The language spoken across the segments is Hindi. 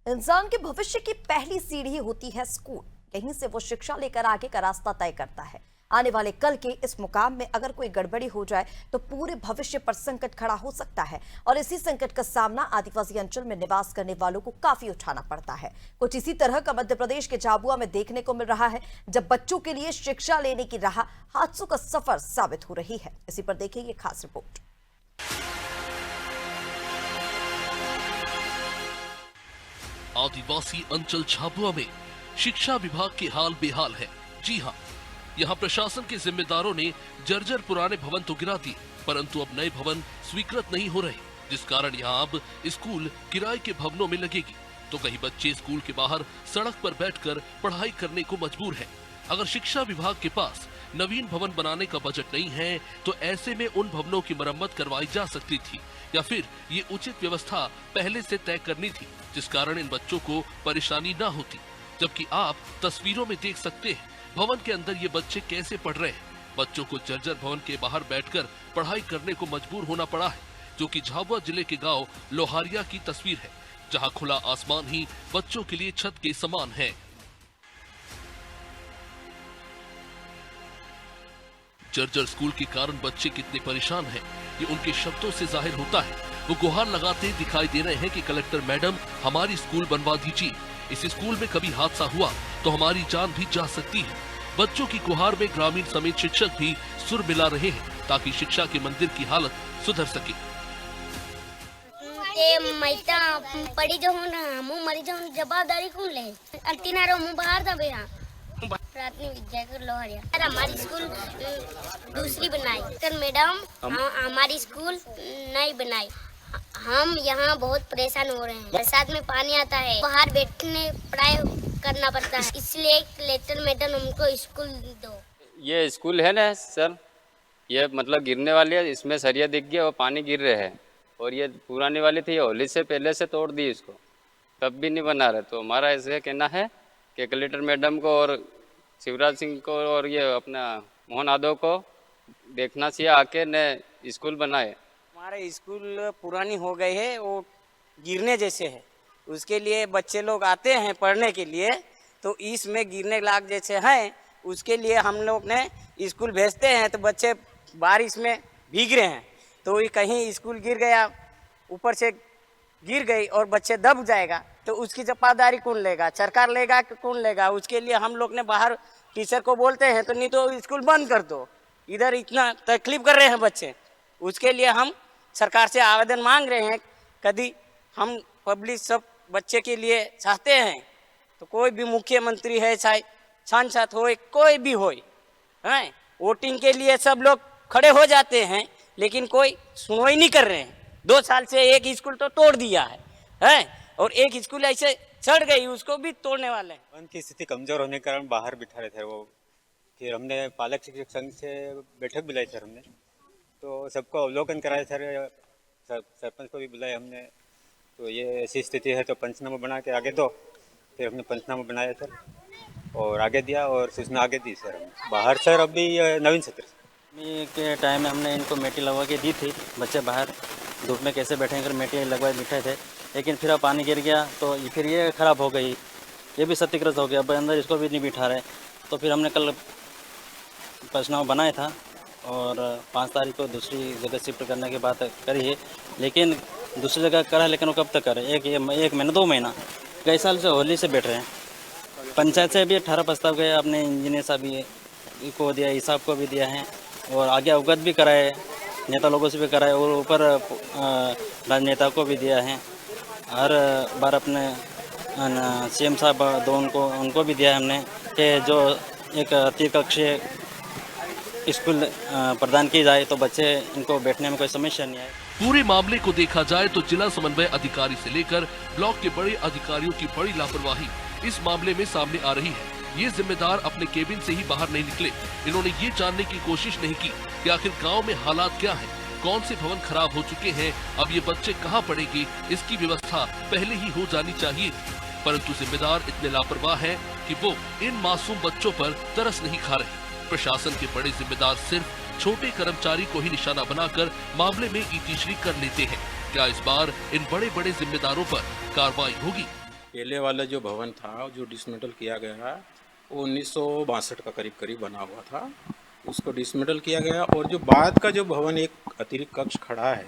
इंसान के भविष्य की पहली सीढ़ी होती है स्कूल। यहीं से वो शिक्षा लेकर आगे का रास्ता तय करता है। आने वाले कल के इस मुकाम में अगर कोई गड़बड़ी हो जाए तो पूरे भविष्य पर संकट खड़ा हो सकता है और इसी संकट का सामना आदिवासी अंचल में निवास करने वालों को काफी उठाना पड़ता है। कुछ इसी तरह का मध्य प्रदेश के झाबुआ में देखने को मिल रहा है, जब बच्चों के लिए शिक्षा लेने की राह हादसों का सफर साबित हो रही है। इसी पर देखिए ये खास रिपोर्ट। आदिवासी अंचल झाबुआ में शिक्षा विभाग की हाल बेहाल है। जी हाँ, यहाँ प्रशासन के जिम्मेदारों ने जर्जर पुराने भवन तो गिरा दिए, परंतु अब नए भवन स्वीकृत नहीं हो रहे, जिस कारण यहाँ अब स्कूल किराए के भवनों में लगेगी। तो कई बच्चे स्कूल के बाहर सड़क पर बैठकर पढ़ाई करने को मजबूर हैं। अगर शिक्षा विभाग के पास नवीन भवन बनाने का बजट नहीं है तो ऐसे में उन भवनों की मरम्मत करवाई जा सकती थी या फिर ये उचित व्यवस्था पहले से तय करनी थी, जिस कारण इन बच्चों को परेशानी न होती। जबकि आप तस्वीरों में देख सकते हैं भवन के अंदर ये बच्चे कैसे पढ़ रहे हैं। बच्चों को जर्जर भवन के बाहर बैठकर पढ़ाई करने को मजबूर होना पड़ा है, जो कि झाबुआ जिले के गांव लोहारिया की तस्वीर है, जहां खुला आसमान ही बच्चों के लिए छत के समान है। जर्जर स्कूल के कारण बच्चे कितने परेशान हैं, ये उनके शब्दों से जाहिर होता है। वो गुहार लगाते दिखाई दे रहे हैं कि कलेक्टर मैडम हमारी स्कूल बनवा दीजिए। इस स्कूल में कभी हादसा हुआ तो हमारी जान भी जा सकती है। बच्चों की गुहार में ग्रामीण समेत शिक्षक भी सुर मिला रहे हैं ताकि शिक्षा के मंदिर की हालत सुधर सके। पड़ी जो हो ना मुँह मरी जो जवाबदारी कौन ले अंतिना मुँह बाहर था भैया प्राथमिक विद्यालय लोहारिया। हमारी स्कूल दूसरी बनाई कर मैडम, हमारी स्कूल नहीं बनाई। हम यहाँ बहुत परेशान हो रहे हैं। बरसात में पानी आता है, बाहर बैठने पढ़ाई करना पड़ता है, इसलिए कलेक्टर मैडम हमको स्कूल दो। ये स्कूल है ना सर, ये मतलब गिरने वाली है, इसमें सरिया दिख गया और पानी गिर रहे हैं। और ये पुरानी वाली थी, होली से पहले से तोड़ दी इसको, तब भी नहीं बना रहे। तो हमारा ऐसे कहना है कि कलेक्टर मैडम को और शिवराज सिंह को और ये अपना मोहन यादव को देखना चाहिए, आके ने स्कूल बनाए। हमारे स्कूल पुरानी हो गई है, वो गिरने जैसे है। उसके लिए बच्चे लोग आते हैं पढ़ने के लिए, तो इसमें गिरने लायक जैसे हैं, उसके लिए हम लोग ने स्कूल भेजते हैं। तो बच्चे बारिश में भीग रहे हैं, तो कहीं स्कूल गिर गया, ऊपर से गिर गई और बच्चे दब जाएगा, तो उसकी जवाबदारी कौन लेगा? सरकार लेगा कि कौन लेगा? उसके लिए हम लोग ने बाहर टीचर को बोलते हैं, तो नहीं तो स्कूल बंद कर दो, इधर इतना तकलीफ कर रहे हैं बच्चे। उसके लिए हम सरकार से आवेदन मांग रहे हैं। कभी हम पब्लिक सब बच्चे के लिए चाहते हैं, तो कोई भी मुख्यमंत्री है, चाहे सांसद हो, कोई भी हो, हैं वोटिंग के लिए सब लोग खड़े हो जाते हैं, लेकिन कोई सुनवाई नहीं कर रहे हैं। 2 साल से एक स्कूल तो तोड़ दिया है और एक स्कूल ऐसे चढ़ गई, उसको भी तोड़ने वाले हैं। उनकी स्थिति कमजोर होने के कारण बाहर बिठा रहे थे वो। फिर हमने पालक शिक्षक संघ से बैठक बुलाई सर, हमने तो सबको अवलोकन कराया सर, सरपंच को भी बुलाया हमने। तो ये ऐसी स्थिति है तो पंचनामा बना के आगे दो। फिर हमने पंचनामा बनाया सर और आगे दिया और सूचना आगे दी सर। हमने बाहर सर अभी नवीन सत्र के टाइम में हमने इनको मेटी लगवा के दी थी। बच्चे बाहर धूप में कैसे बैठेंगे, मेटी लगवा बिठाए थे, लेकिन फिर अब पानी गिर गया तो फिर ये ख़राब हो गई, ये भी क्षतिग्रस्त हो गया। अब अंदर इसको भी नहीं बिठा रहे। तो फिर हमने कल पंचनामा बनाया था और 5 तारीख को दूसरी जगह शिफ्ट करने की बात करी है, लेकिन दूसरी जगह करा है, लेकिन वो कब तक करे? एक महीना 2 महीना कई साल से होली से बैठ रहे हैं। पंचायत से भी 18 प्रस्ताव गए, अपने इंजीनियर साहब को दिया, हिसाब को भी दिया है और आगे अवगत भी कराए, नेता लोगों से भी कराए और ऊपर राजनेता को भी दिया है। हर बार अपने सीएम साहब उनको भी दिया है हमने कि जो एक त्रिकक्षीय स्कूल प्रदान की जाए तो बच्चे इनको बैठने में कोई समस्या नहीं आए। पूरे मामले को देखा जाए तो जिला समन्वय अधिकारी से लेकर ब्लॉक के बड़े अधिकारियों की बड़ी लापरवाही इस मामले में सामने आ रही है। ये जिम्मेदार अपने केबिन से ही बाहर नहीं निकले। इन्होंने ये जानने की कोशिश नहीं की कि आखिर गांव में हालात क्या हैं, कौन से भवन खराब हो चुके हैं, अब ये बच्चे कहां पढ़ेंगे, इसकी व्यवस्था पहले ही हो जानी चाहिए। परंतु जिम्मेदार इतने लापरवाह हैं कि वो इन मासूम बच्चों पर तरस नहीं खा रहे। प्रशासन के बड़े जिम्मेदार सिर्फ छोटे कर्मचारी को ही निशाना बनाकर मामले में ईतीश्री कर लेते हैं। क्या इस बार इन बड़े बड़े जिम्मेदारों पर कार्रवाई होगी? पहले वाला जो भवन था जो डिसमेंटल किया गया वो 1962 का करीब करीब बना हुआ था, उसको डिसमेंटल किया गया। और जो बाद का जो भवन एक अतिरिक्त कक्ष खड़ा है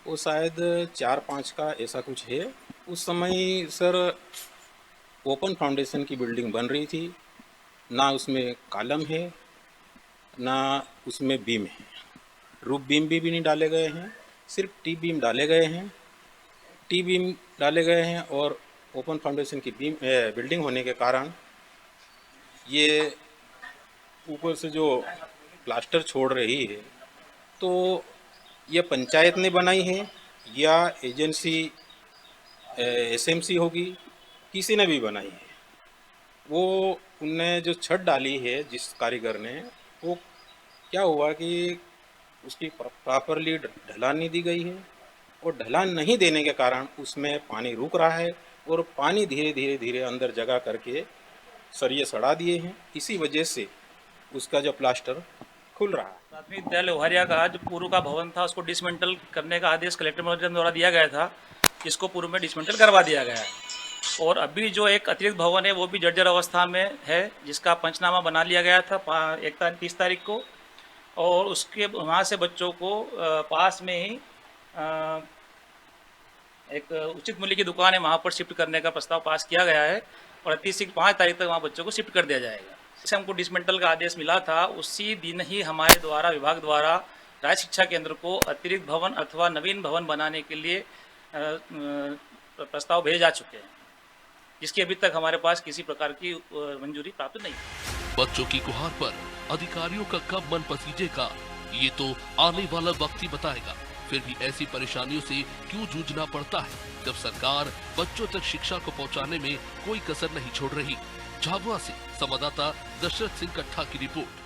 वो शायद 4-5 का ऐसा कुछ है। उस समय सर ओपन फाउंडेशन की बिल्डिंग बन रही थी, ना उसमें कॉलम है ना उसमें बीम है, रूफ बीम भी नहीं डाले गए हैं, सिर्फ टी बीम डाले गए हैं। टी बीम डाले गए हैं और ओपन फाउंडेशन की बिल्डिंग होने के कारण ये ऊपर से जो प्लास्टर छोड़ रही है तो ये पंचायत ने बनाई है या एजेंसी एसएमसी होगी, किसी ने भी बनाई है। वो उनने जो छत डाली है जिस कारीगर ने, वो क्या हुआ कि उसकी प्रॉपरली ढलान नहीं दी गई है और ढलान नहीं देने के कारण उसमें पानी रुक रहा है और पानी धीरे धीरे अंदर जगह करके सरिये सड़ा दिए हैं। इसी वजह से उसका जो प्लास्टर खुल रहा है। प्राथमिक विद्यालय लोहारिया का जो पूर्व का भवन था उसको डिसमेंटल करने का आदेश कलेक्टर महोदय द्वारा दिया गया था, जिसको पूर्व में डिसमेंटल करवा दिया गया है। और अभी जो एक अतिरिक्त भवन है वो भी जर्जर अवस्था में है, जिसका पंचनामा बना लिया गया था 30 तारीख को। और उसके वहाँ से बच्चों को पास में ही एक उचित मूल्य की दुकान है, वहाँ पर शिफ्ट करने का प्रस्ताव पास किया गया है और 5 तारीख तक वहाँ बच्चों को शिफ्ट कर दिया जाएगा। जैसे हमको डिसमेंटल का आदेश मिला था उसी दिन ही हमारे द्वारा विभाग द्वारा राज्य शिक्षा केंद्र को अतिरिक्त भवन अथवा नवीन भवन बनाने के लिए प्रस्ताव भेजे जा चुके हैं, जिसकी अभी तक हमारे पास किसी प्रकार की मंजूरी प्राप्त नहीं है। बच्चों की गुहार पर अधिकारियों का कब मन पसीजेगा ये तो आने वाला वक्त ही बताएगा। फिर भी ऐसी परेशानियों से क्यों जूझना पड़ता है जब सरकार बच्चों तक शिक्षा को पहुंचाने में कोई कसर नहीं छोड़ रही। झाबुआ से संवाददाता दशरथ सिंह कट्ठा की रिपोर्ट।